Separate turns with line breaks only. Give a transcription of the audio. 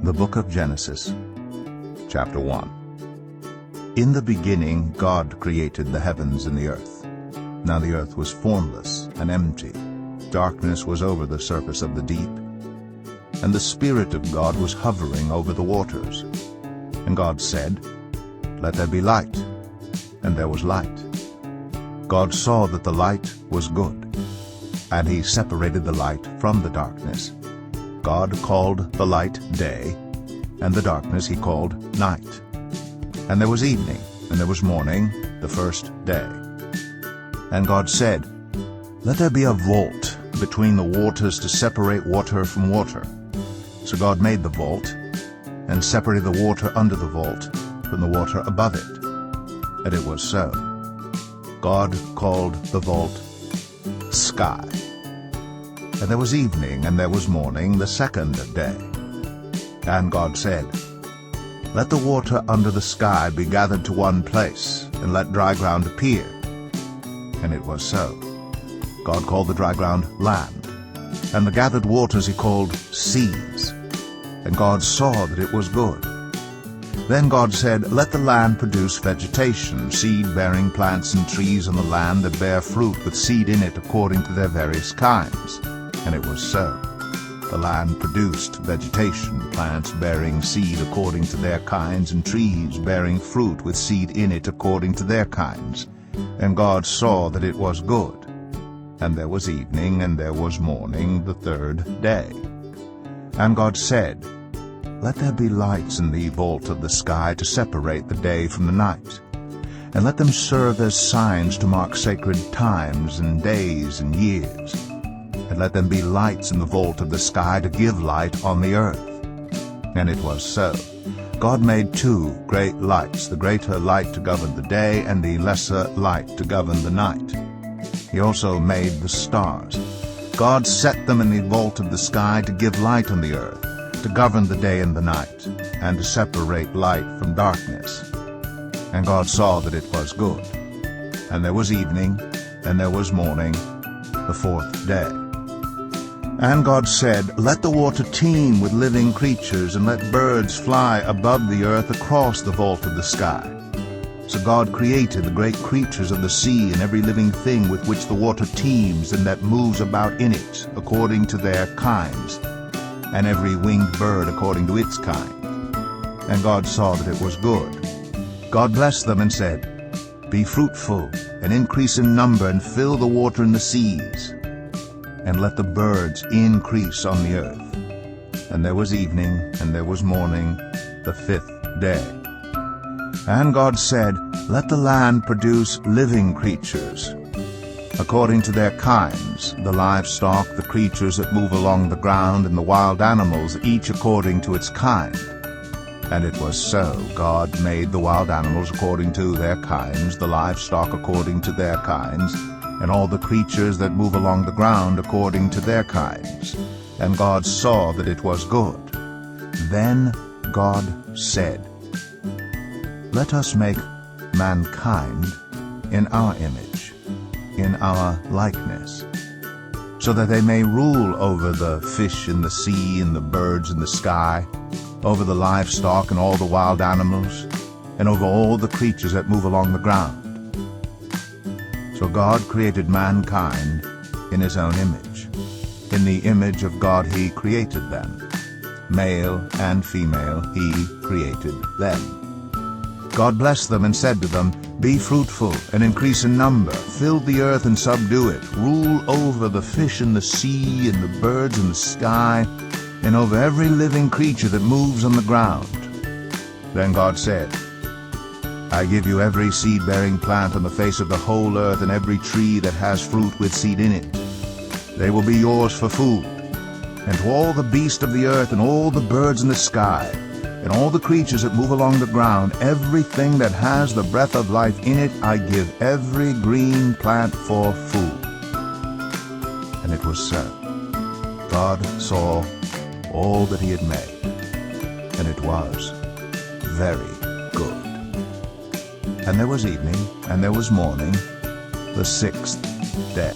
The Book of Genesis, Chapter 1. In the beginning God created the heavens and the earth. Now the earth was formless and empty. Darkness was over the surface of the deep, and the Spirit of God was hovering over the waters. And God said, "Let there be light." And there was light. God saw that the light was good, and he separated the light from the darkness. God called the light day, and the darkness he called night. And there was evening, and there was morning, the first day. And God said, "Let there be a vault between the waters to separate water from water." So God made the vault, and separated the water under the vault from the water above it. And it was so. God called the vault sky. And there was evening, and there was morning, the second day. And God said, "Let the water under the sky be gathered to one place, and let dry ground appear." And it was so. God called the dry ground land, and the gathered waters he called seas. And God saw that it was good. Then God said, "Let the land produce vegetation, seed-bearing plants and trees on the land that bear fruit with seed in it according to their various kinds." And it was so. The land produced vegetation, plants bearing seed according to their kinds, and trees bearing fruit with seed in it according to their kinds. And God saw that it was good. And there was evening, and there was morning, the third day. And God said, "Let there be lights in the vault of the sky to separate the day from the night, and let them serve as signs to mark sacred times and days and years. And let them be lights in the vault of the sky to give light on the earth." And it was so. God made two great lights, the greater light to govern the day, and the lesser light to govern the night. He also made the stars. God set them in the vault of the sky to give light on the earth, to govern the day and the night, and to separate light from darkness. And God saw that it was good. And there was evening, and there was morning, the fourth day. And God said, "Let the water teem with living creatures, and let birds fly above the earth across the vault of the sky." So God created the great creatures of the sea and every living thing with which the water teems and that moves about in it, according to their kinds, and every winged bird according to its kind. And God saw that it was good. God blessed them and said, "Be fruitful, and increase in number, and fill the water in the seas, and let the birds increase on the earth." And there was evening, and there was morning, the fifth day. And God said, "Let the land produce living creatures, according to their kinds, the livestock, the creatures that move along the ground, and the wild animals, each according to its kind." And it was so. God made the wild animals according to their kinds, the livestock according to their kinds, and all the creatures that move along the ground according to their kinds. And God saw that it was good. Then God said, "Let us make mankind in our image, in our likeness, so that they may rule over the fish in the sea and the birds in the sky, over the livestock and all the wild animals, and over all the creatures that move along the ground." So God created mankind in his own image. In the image of God he created them. Male and female he created them. God blessed them and said to them, "Be fruitful and increase in number, fill the earth and subdue it, rule over the fish in the sea and the birds in the sky, and over every living creature that moves on the ground." Then God said, "I give you every seed-bearing plant on the face of the whole earth, and every tree that has fruit with seed in it. They will be yours for food. And to all the beasts of the earth, and all the birds in the sky, and all the creatures that move along the ground, everything that has the breath of life in it, I give every green plant for food." And it was so. God saw all that he had made, and it was very good. And there was evening, and there was morning, the sixth day.